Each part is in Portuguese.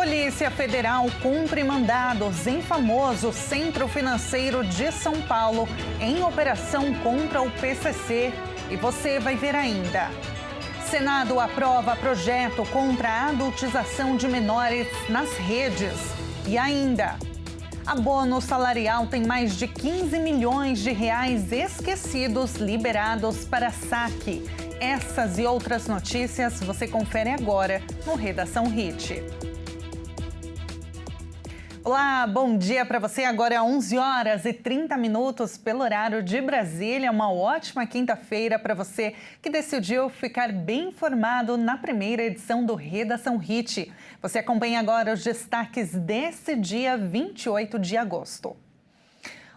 Polícia Federal cumpre mandados em famoso Centro Financeiro de São Paulo em operação contra o PCC. E você vai ver ainda. Senado aprova projeto contra a adultização de menores nas redes. E ainda, abono salarial tem mais de 15 milhões de reais esquecidos liberados para saque. Essas e outras notícias você confere agora no Redação Hit. Olá, bom dia para você. Agora é 11 horas e 30 minutos pelo horário de Brasília. Uma ótima quinta-feira para você que decidiu ficar bem informado na primeira edição do Redação Hit. Você acompanha agora os destaques desse dia 28 de agosto.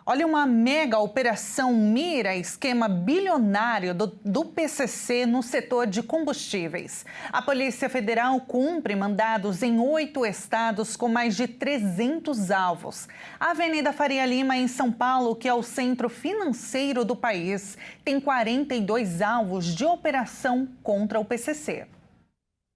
Olha, uma mega operação mira esquema bilionário do PCC no setor de combustíveis. A Polícia Federal cumpre mandados em 8 estados com mais de 300 alvos. A Avenida Faria Lima, em São Paulo, que é o centro financeiro do país, tem 42 alvos de operação contra o PCC.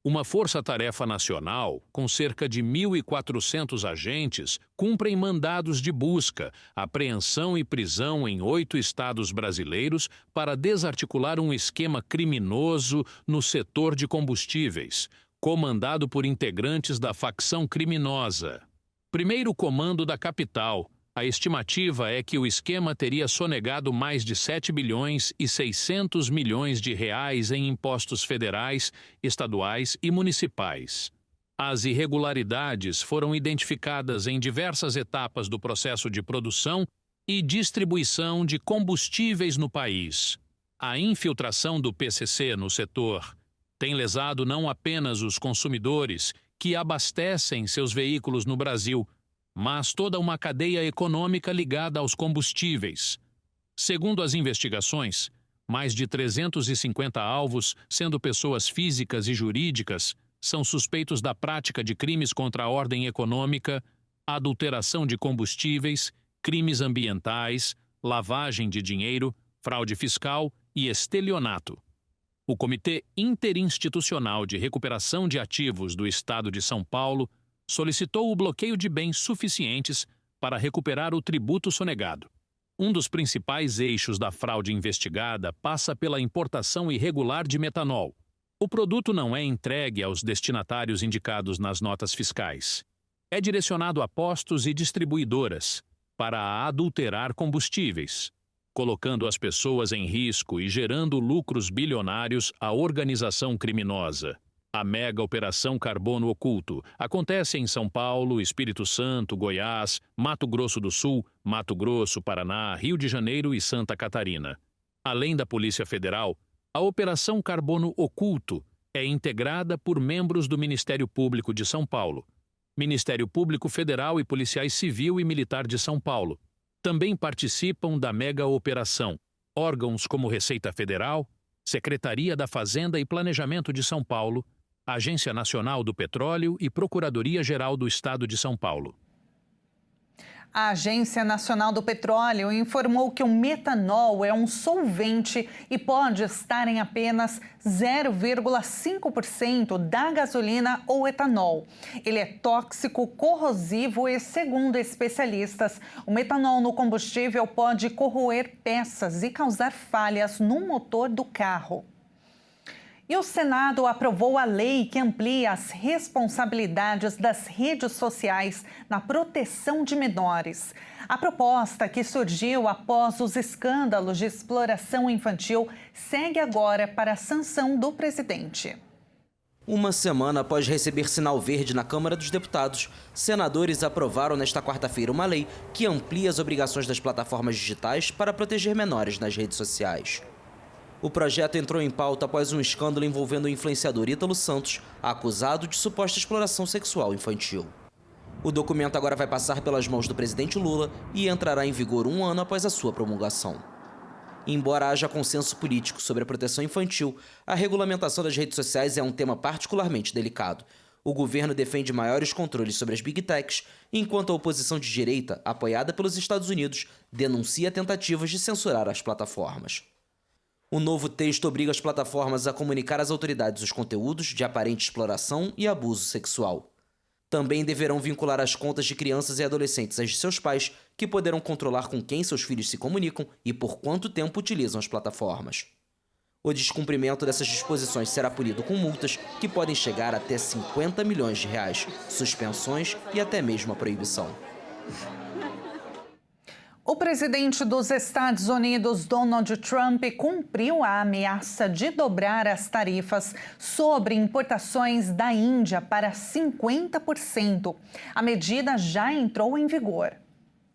Uma força-tarefa nacional, com cerca de 1.400 agentes, cumprem mandados de busca, apreensão e prisão em 8 estados brasileiros para desarticular um esquema criminoso no setor de combustíveis, comandado por integrantes da facção criminosa. Primeiro comando da capital. A estimativa é que o esquema teria sonegado mais de 7 bilhões e 600 milhões de reais em impostos federais, estaduais e municipais. As irregularidades foram identificadas em diversas etapas do processo de produção e distribuição de combustíveis no país. A infiltração do PCC no setor tem lesado não apenas os consumidores que abastecem seus veículos no Brasil, mas toda uma cadeia econômica ligada aos combustíveis. Segundo as investigações, mais de 350 alvos, sendo pessoas físicas e jurídicas, são suspeitos da prática de crimes contra a ordem econômica, adulteração de combustíveis, crimes ambientais, lavagem de dinheiro, fraude fiscal e estelionato. O Comitê Interinstitucional de Recuperação de Ativos do Estado de São Paulo solicitou o bloqueio de bens suficientes para recuperar o tributo sonegado. Um dos principais eixos da fraude investigada passa pela importação irregular de metanol. O produto não é entregue aos destinatários indicados nas notas fiscais. É direcionado a postos e distribuidoras para adulterar combustíveis, colocando as pessoas em risco e gerando lucros bilionários à organização criminosa. A mega operação Carbono Oculto acontece em São Paulo, Espírito Santo, Goiás, Mato Grosso do Sul, Mato Grosso, Paraná, Rio de Janeiro e Santa Catarina. Além da Polícia Federal, a Operação Carbono Oculto é integrada por membros do Ministério Público de São Paulo, Ministério Público Federal e Policiais Civil e Militar de São Paulo. Também participam da mega operação órgãos como Receita Federal, Secretaria da Fazenda e Planejamento de São Paulo, Agência Nacional do Petróleo e Procuradoria-Geral do Estado de São Paulo. A Agência Nacional do Petróleo informou que o metanol é um solvente e pode estar em apenas 0,5% da gasolina ou etanol. Ele é tóxico, corrosivo e, segundo especialistas, o metanol no combustível pode corroer peças e causar falhas no motor do carro. E o Senado aprovou a lei que amplia as responsabilidades das redes sociais na proteção de menores. A proposta, que surgiu após os escândalos de exploração infantil, segue agora para a sanção do presidente. Uma semana após receber sinal verde na Câmara dos Deputados, senadores aprovaram nesta quarta-feira uma lei que amplia as obrigações das plataformas digitais para proteger menores nas redes sociais. O projeto entrou em pauta após um escândalo envolvendo o influenciador Ítalo Santos, acusado de suposta exploração sexual infantil. O documento agora vai passar pelas mãos do presidente Lula e entrará em vigor 1 ano após a sua promulgação. Embora haja consenso político sobre a proteção infantil, a regulamentação das redes sociais é um tema particularmente delicado. O governo defende maiores controles sobre as Big Techs, enquanto a oposição de direita, apoiada pelos Estados Unidos, denuncia tentativas de censurar as plataformas. O novo texto obriga as plataformas a comunicar às autoridades os conteúdos de aparente exploração e abuso sexual. Também deverão vincular as contas de crianças e adolescentes às de seus pais, que poderão controlar com quem seus filhos se comunicam e por quanto tempo utilizam as plataformas. O descumprimento dessas disposições será punido com multas que podem chegar até R$ 50 milhões, suspensões e até mesmo a proibição. O presidente dos Estados Unidos, Donald Trump, cumpriu a ameaça de dobrar as tarifas sobre importações da Índia para 50%. A medida já entrou em vigor.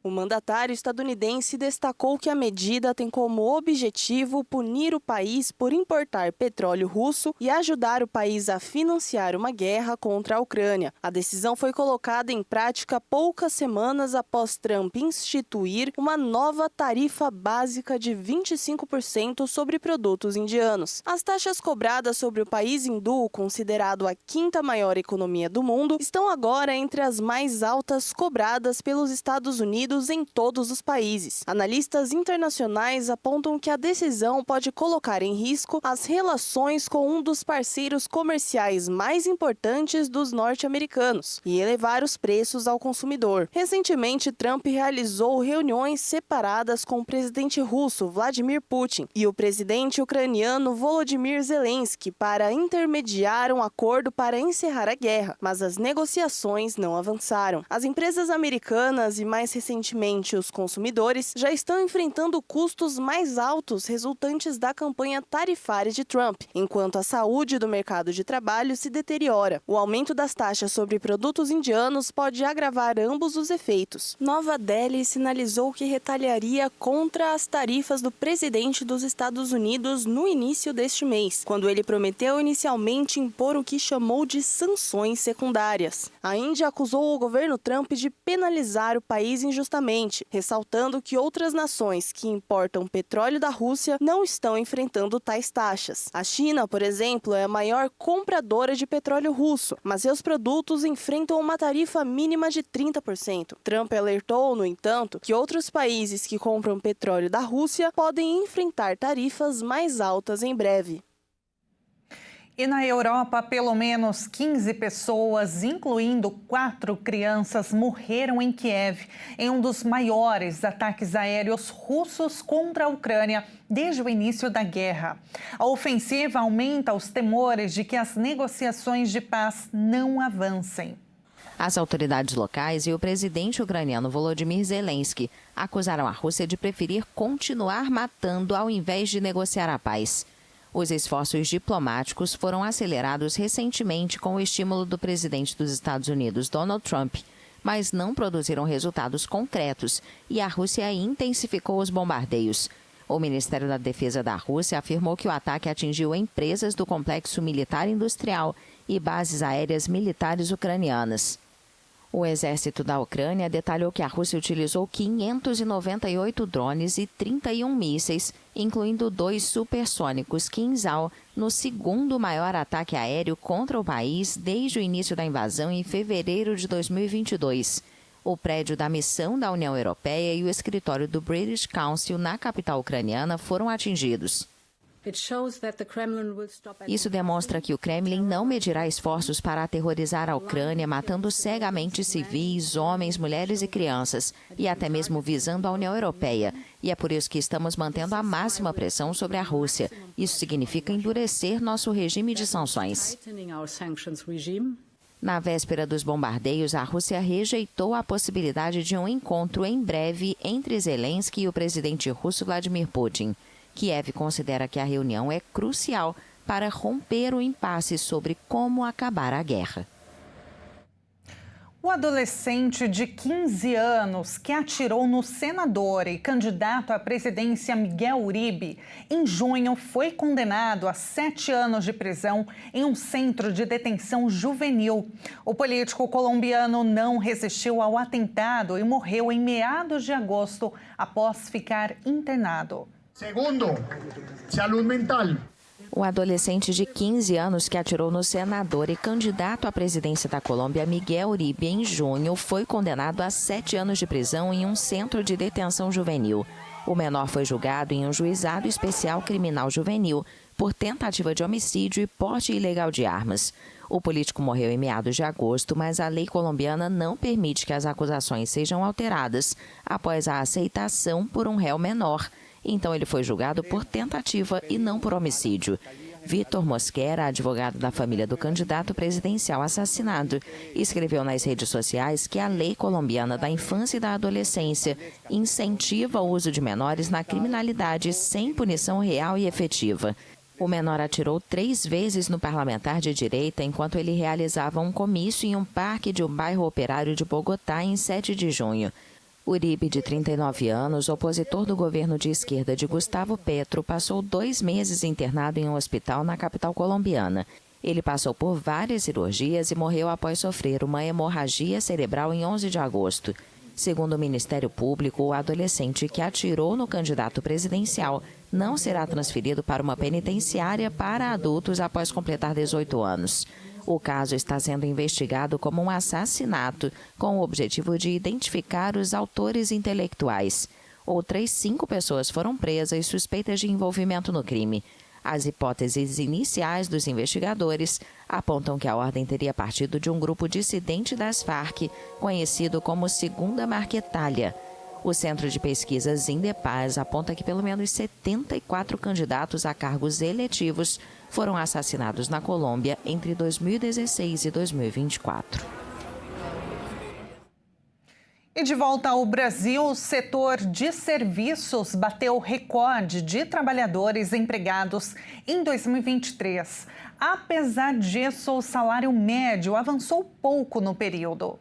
O mandatário estadunidense destacou que a medida tem como objetivo punir o país por importar petróleo russo e ajudar o país a financiar uma guerra contra a Ucrânia. A decisão foi colocada em prática poucas semanas após Trump instituir uma nova tarifa básica de 25% sobre produtos indianos. As taxas cobradas sobre o país hindu, considerado a quinta maior economia do mundo, estão agora entre as mais altas cobradas pelos Estados Unidos em todos os países. Analistas internacionais apontam que a decisão pode colocar em risco as relações com um dos parceiros comerciais mais importantes dos norte-americanos e elevar os preços ao consumidor. Recentemente, Trump realizou reuniões separadas com o presidente russo, Vladimir Putin, e o presidente ucraniano, Volodymyr Zelensky, para intermediar um acordo para encerrar a guerra, mas as negociações não avançaram. As empresas americanas e, mais recentemente, os consumidores já estão enfrentando custos mais altos resultantes da campanha tarifária de Trump, enquanto a saúde do mercado de trabalho se deteriora. O aumento das taxas sobre produtos indianos pode agravar ambos os efeitos. Nova Delhi sinalizou que retaliaria contra as tarifas do presidente dos Estados Unidos no início deste mês, quando ele prometeu inicialmente impor o que chamou de sanções secundárias. A Índia acusou o governo Trump de penalizar o país injustamente, ressaltando que outras nações que importam petróleo da Rússia não estão enfrentando tais taxas. A China, por exemplo, é a maior compradora de petróleo russo, mas seus produtos enfrentam uma tarifa mínima de 30%. Trump alertou, no entanto, que outros países que compram petróleo da Rússia podem enfrentar tarifas mais altas em breve. E na Europa, pelo menos 15 pessoas, incluindo 4 crianças, morreram em Kiev em um dos maiores ataques aéreos russos contra a Ucrânia desde o início da guerra. A ofensiva aumenta os temores de que as negociações de paz não avancem. As autoridades locais e o presidente ucraniano Volodymyr Zelensky acusaram a Rússia de preferir continuar matando ao invés de negociar a paz. Os esforços diplomáticos foram acelerados recentemente com o estímulo do presidente dos Estados Unidos, Donald Trump, mas não produziram resultados concretos e a Rússia intensificou os bombardeios. O Ministério da Defesa da Rússia afirmou que o ataque atingiu empresas do complexo militar industrial e bases aéreas militares ucranianas. O exército da Ucrânia detalhou que a Rússia utilizou 598 drones e 31 mísseis, incluindo 2 supersônicos Kinzhal, no segundo maior ataque aéreo contra o país desde o início da invasão em fevereiro de 2022. O prédio da missão da União Europeia e o escritório do British Council na capital ucraniana foram atingidos. Isso demonstra que o Kremlin não medirá esforços para aterrorizar a Ucrânia, matando cegamente civis, homens, mulheres e crianças, e até mesmo visando a União Europeia. E é por isso que estamos mantendo a máxima pressão sobre a Rússia. Isso significa endurecer nosso regime de sanções. Na véspera dos bombardeios, a Rússia rejeitou a possibilidade de um encontro em breve entre Zelensky e o presidente russo Vladimir Putin. Kiev considera que a reunião é crucial para romper o impasse sobre como acabar a guerra. O adolescente de 15 anos que atirou no senador e candidato à presidência Miguel Uribe, em junho foi condenado a 7 anos de prisão em um centro de detenção juvenil. O político colombiano não resistiu ao atentado e morreu em meados de agosto após ficar internado. Segundo, saúde mental. O adolescente de 15 anos que atirou no senador e candidato à presidência da Colômbia, Miguel Uribe, em junho, foi condenado a 7 anos de prisão em um centro de detenção juvenil. O menor foi julgado em um juizado especial criminal juvenil por tentativa de homicídio e porte ilegal de armas. O político morreu em meados de agosto, mas a lei colombiana não permite que as acusações sejam alteradas após a aceitação por um réu menor. Então ele foi julgado por tentativa e não por homicídio. Vítor Mosquera, advogado da família do candidato presidencial assassinado, escreveu nas redes sociais que a lei colombiana da infância e da adolescência incentiva o uso de menores na criminalidade sem punição real e efetiva. O menor atirou 3 vezes no parlamentar de direita enquanto ele realizava um comício em um parque de um bairro operário de Bogotá em 7 de junho. Uribe, de 39 anos, opositor do governo de esquerda de Gustavo Petro, passou 2 meses internado em um hospital na capital colombiana. Ele passou por várias cirurgias e morreu após sofrer uma hemorragia cerebral em 11 de agosto. Segundo o Ministério Público, o adolescente que atirou no candidato presidencial não será transferido para uma penitenciária para adultos após completar 18 anos. O caso está sendo investigado como um assassinato, com o objetivo de identificar os autores intelectuais. Outras 5 pessoas foram presas suspeitas de envolvimento no crime. As hipóteses iniciais dos investigadores apontam que a ordem teria partido de um grupo dissidente das Farc, conhecido como Segunda Marquetalha. O Centro de Pesquisas Indepaz aponta que pelo menos 74 candidatos a cargos eletivos foram assassinados na Colômbia entre 2016 e 2024. E de volta ao Brasil, o setor de serviços bateu recorde de trabalhadores empregados em 2023. Apesar disso, o salário médio avançou pouco no período.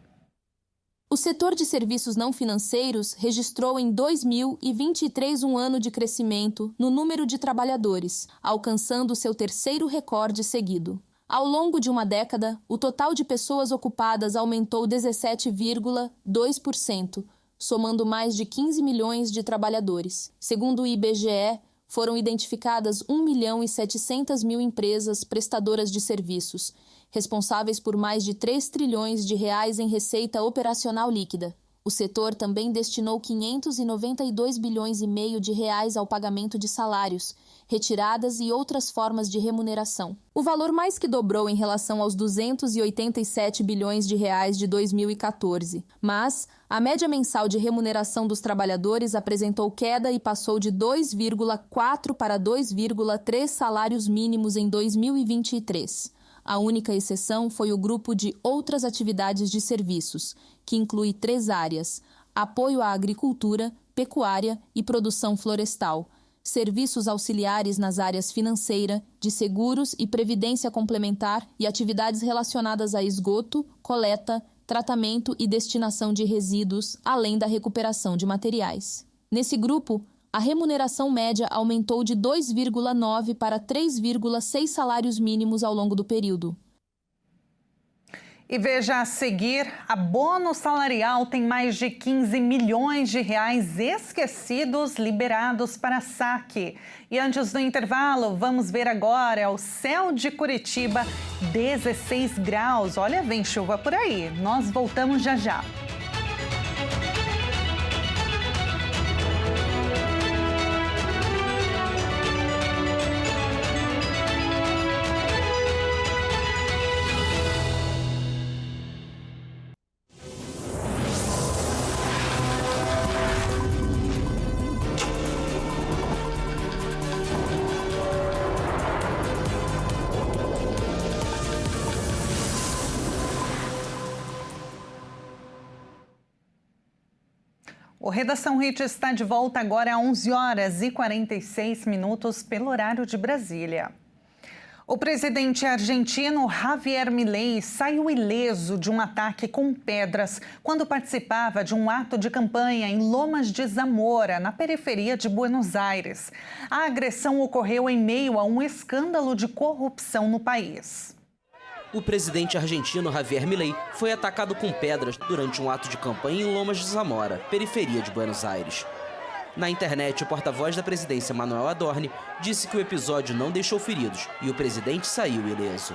O setor de serviços não financeiros registrou em 2023 um ano de crescimento no número de trabalhadores, alcançando seu 3º recorde seguido. Ao longo de uma década, o total de pessoas ocupadas aumentou 17,2%, somando mais de 15 milhões de trabalhadores. Segundo o IBGE, foram identificadas 1.700.000 empresas prestadoras de serviços, responsáveis por mais de 3 trilhões de reais em receita operacional líquida. O setor também destinou 592 bilhões e meio de reais ao pagamento de salários, retiradas e outras formas de remuneração. O valor mais que dobrou em relação aos 287 bilhões de reais de 2014. Mas a média mensal de remuneração dos trabalhadores apresentou queda e passou de 2,4 para 2,3 salários mínimos em 2023. A única exceção foi o grupo de outras atividades de serviços, que inclui 3 áreas: apoio à agricultura, pecuária e produção florestal, serviços auxiliares nas áreas financeira, de seguros e previdência complementar e atividades relacionadas a esgoto, coleta, tratamento e destinação de resíduos, além da recuperação de materiais. Nesse grupo, a remuneração média aumentou de 2,9 para 3,6 salários mínimos ao longo do período. E veja a seguir, a Bônus Salarial tem mais de 15 milhões de reais esquecidos liberados para saque. E antes do intervalo, vamos ver agora o céu de Curitiba, 16 graus. Olha, vem chuva por aí. Nós voltamos já já. O Redação Hit está de volta agora às 11h46 pelo horário de Brasília. O presidente argentino Javier Milei saiu ileso de um ataque com pedras quando participava de um ato de campanha em Lomas de Zamora, na periferia de Buenos Aires. A agressão ocorreu em meio a um escândalo de corrupção no país. O presidente argentino Javier Milei foi atacado com pedras durante um ato de campanha em Lomas de Zamora, periferia de Buenos Aires. Na internet, o porta-voz da presidência, Manuel Adorni, disse que o episódio não deixou feridos e o presidente saiu ileso.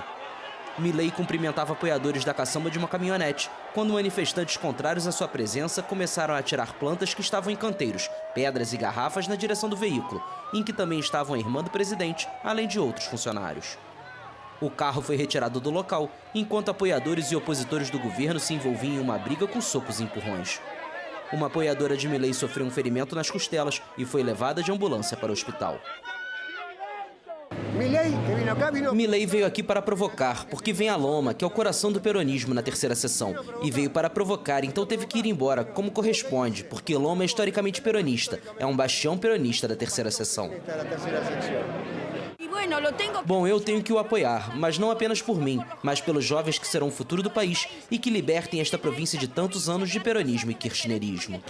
Milei cumprimentava apoiadores da caçamba de uma caminhonete, quando manifestantes contrários à sua presença começaram a atirar plantas que estavam em canteiros, pedras e garrafas na direção do veículo, em que também estavam a irmã do presidente, além de outros funcionários. O carro foi retirado do local, enquanto apoiadores e opositores do governo se envolviam em uma briga com socos e empurrões. Uma apoiadora de Milei sofreu um ferimento nas costelas e foi levada de ambulância para o hospital. Milei veio aqui para provocar, porque vem a Loma, que é o coração do peronismo na terceira sessão, e veio para provocar, então teve que ir embora, como corresponde, porque Loma é historicamente peronista, é um bastião peronista da terceira sessão. Bom, eu tenho que o apoiar, mas não apenas por mim, mas pelos jovens que serão o futuro do país e que libertem esta província de tantos anos de peronismo e kirchnerismo.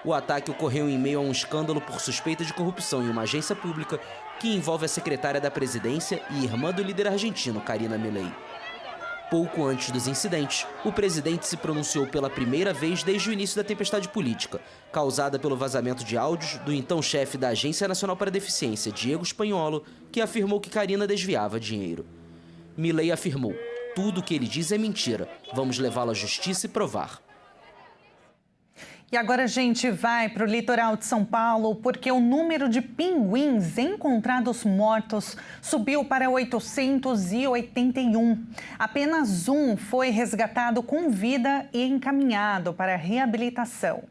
O ataque ocorreu em meio a um escândalo por suspeita de corrupção em uma agência pública que envolve a secretária da presidência e irmã do líder argentino, Karina Milei. Pouco antes dos incidentes, o presidente se pronunciou pela primeira vez desde o início da tempestade política, causada pelo vazamento de áudios do então chefe da Agência Nacional para a Deficiência, Diego Spanholo, que afirmou que Karina desviava dinheiro. Milei afirmou: tudo o que ele diz é mentira, vamos levá-lo à justiça e provar. E agora a gente vai para o litoral de São Paulo, porque o número de pinguins encontrados mortos subiu para 881. Apenas um foi resgatado com vida e encaminhado para reabilitação.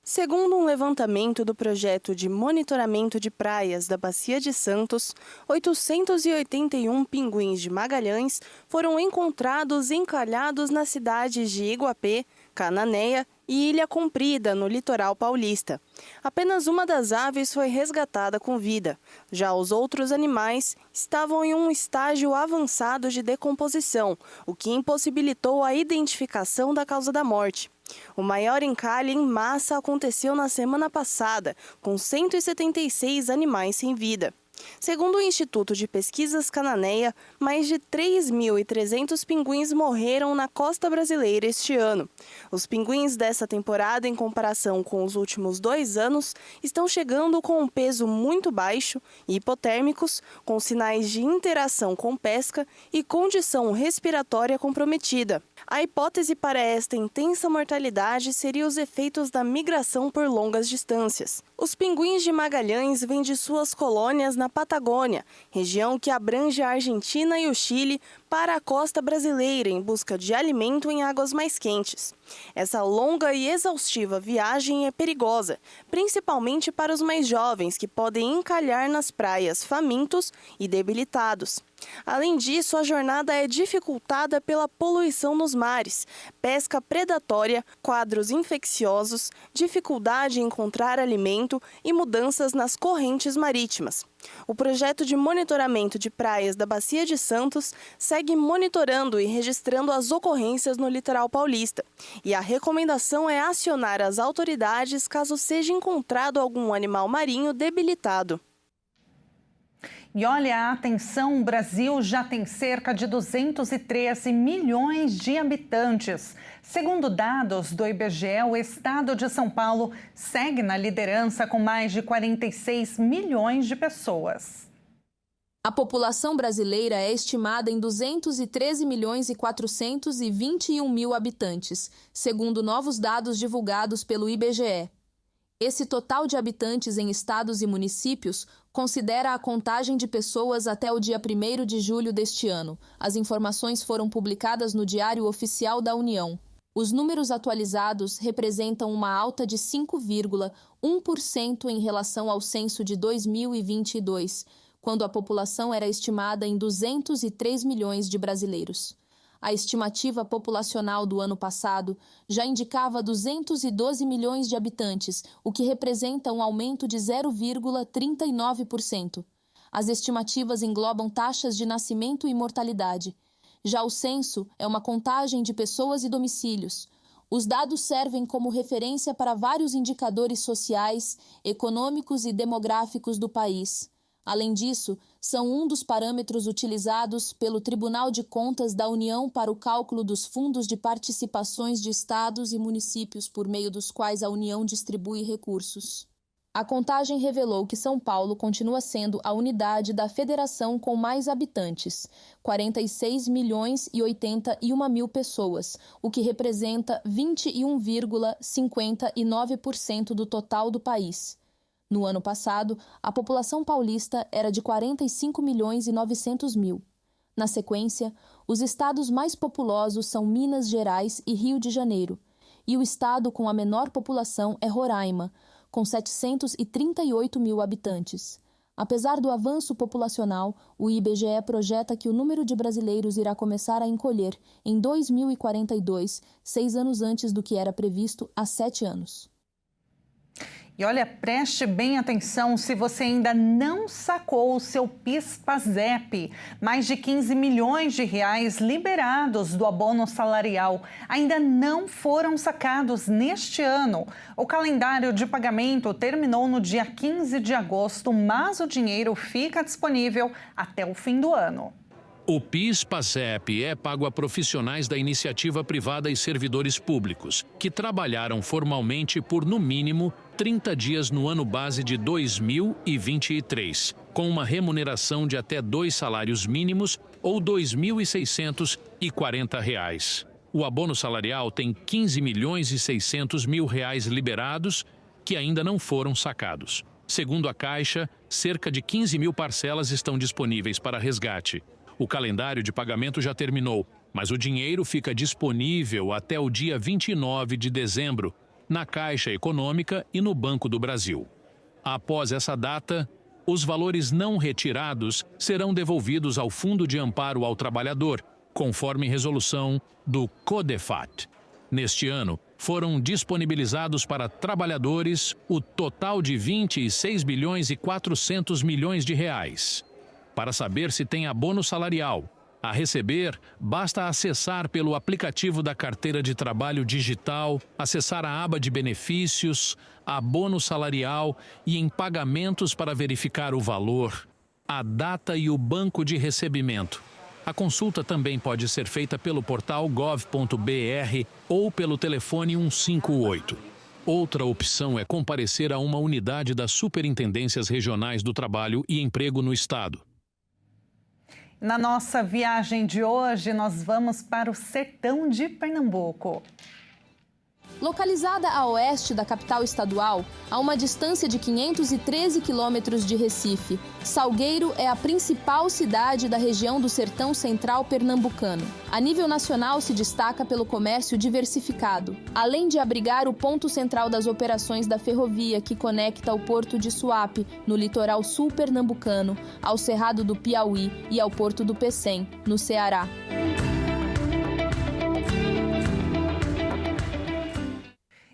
Segundo um levantamento do projeto de monitoramento de praias da Bacia de Santos, 881 pinguins de Magalhães foram encontrados encalhados nas cidades de Iguapé, Cananéia e Ilha Comprida, no litoral paulista. Apenas uma das aves foi resgatada com vida. Já os outros animais estavam em um estágio avançado de decomposição, o que impossibilitou a identificação da causa da morte. O maior encalhe em massa aconteceu na semana passada, com 176 animais sem vida. Segundo o Instituto de Pesquisas Cananéia, mais de 3.300 pinguins morreram na costa brasileira este ano. Os pinguins dessa temporada, em comparação com os últimos 2 anos, estão chegando com um peso muito baixo, hipotérmicos, com sinais de interação com pesca e condição respiratória comprometida. A hipótese para esta intensa mortalidade seria os efeitos da migração por longas distâncias. Os pinguins de Magalhães vêm de suas colônias na Patagônia, região que abrange a Argentina e o Chile, para a costa brasileira em busca de alimento em águas mais quentes. Essa longa e exaustiva viagem é perigosa, principalmente para os mais jovens, que podem encalhar nas praias famintos e debilitados. Além disso, a jornada é dificultada pela poluição nos mares, pesca predatória, quadros infecciosos, dificuldade em encontrar alimento e mudanças nas correntes marítimas. O projeto de monitoramento de praias da Bacia de Santos segue monitorando e registrando as ocorrências no litoral paulista. E a recomendação é acionar as autoridades caso seja encontrado algum animal marinho debilitado. E olha, atenção, o Brasil já tem cerca de 213 milhões de habitantes. Segundo dados do IBGE, o estado de São Paulo segue na liderança com mais de 46 milhões de pessoas. A população brasileira é estimada em 213 milhões e 421 mil habitantes, segundo novos dados divulgados pelo IBGE. Esse total de habitantes em estados e municípios considera a contagem de pessoas até o dia 1º de julho deste ano. As informações foram publicadas no Diário Oficial da União. Os números atualizados representam uma alta de 5,1% em relação ao censo de 2022, quando a população era estimada em 203 milhões de brasileiros. A estimativa populacional do ano passado já indicava 212 milhões de habitantes, o que representa um aumento de 0,39%. As estimativas englobam taxas de nascimento e mortalidade. Já o censo é uma contagem de pessoas e domicílios. Os dados servem como referência para vários indicadores sociais, econômicos e demográficos do país. Além disso, são um dos parâmetros utilizados pelo Tribunal de Contas da União para o cálculo dos fundos de participações de estados e municípios por meio dos quais a União distribui recursos. A contagem revelou que São Paulo continua sendo a unidade da federação com mais habitantes, 46.081.000 pessoas, o que representa 21,59% do total do país. No ano passado, a população paulista era de 45.900.000. Na sequência, os estados mais populosos são Minas Gerais e Rio de Janeiro, e o estado com a menor população é Roraima, com 738.000 habitantes. Apesar do avanço populacional, o IBGE projeta que o número de brasileiros irá começar a encolher em 2042, 6 anos antes do que era previsto há 7 anos. E olha, preste bem atenção se você ainda não sacou o seu PIS/PASEP. Mais de 15 milhões de reais liberados do abono salarial ainda não foram sacados neste ano. O calendário de pagamento terminou no dia 15 de agosto, mas o dinheiro fica disponível até o fim do ano. O PIS/PASEP é pago a profissionais da iniciativa privada e servidores públicos, que trabalharam formalmente por, no mínimo, 30 dias no ano base de 2023, com uma remuneração de até 2 salários mínimos ou R$ 2.640. O abono salarial tem 15.600.000 reais liberados, que ainda não foram sacados. Segundo a Caixa, cerca de 15 mil parcelas estão disponíveis para resgate. O calendário de pagamento já terminou, mas o dinheiro fica disponível até o dia 29 de dezembro, na Caixa Econômica e no Banco do Brasil. Após essa data, os valores não retirados serão devolvidos ao Fundo de Amparo ao Trabalhador, conforme resolução do CODEFAT. Neste ano, foram disponibilizados para trabalhadores o total de 26.400 bilhões de reais. Para saber se tem abono salarial a receber, basta acessar pelo aplicativo da Carteira de Trabalho Digital, acessar a aba de benefícios, abono salarial e em pagamentos para verificar o valor, a data e o banco de recebimento. A consulta também pode ser feita pelo portal gov.br ou pelo telefone 158. Outra opção é comparecer a uma unidade das Superintendências Regionais do Trabalho e Emprego no Estado. Na nossa viagem de hoje, nós vamos para o sertão de Pernambuco. Localizada a oeste da capital estadual, a uma distância de 513 quilômetros de Recife, Salgueiro é a principal cidade da região do Sertão Central pernambucano. A nível nacional se destaca pelo comércio diversificado, além de abrigar o ponto central das operações da ferrovia que conecta o porto de Suape, no litoral sul pernambucano, ao Cerrado do Piauí e ao porto do Pecém, no Ceará.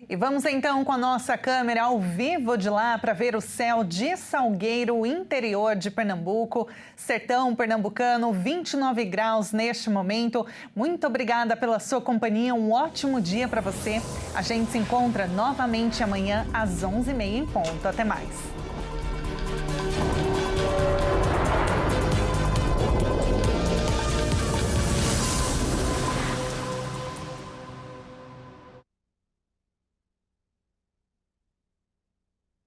E vamos então com a nossa câmera ao vivo de lá para ver o céu de Salgueiro, interior de Pernambuco, sertão pernambucano, 29 graus neste momento. Muito obrigada pela sua companhia, um ótimo dia para você. A gente se encontra novamente amanhã às 11h30 em ponto. Até mais.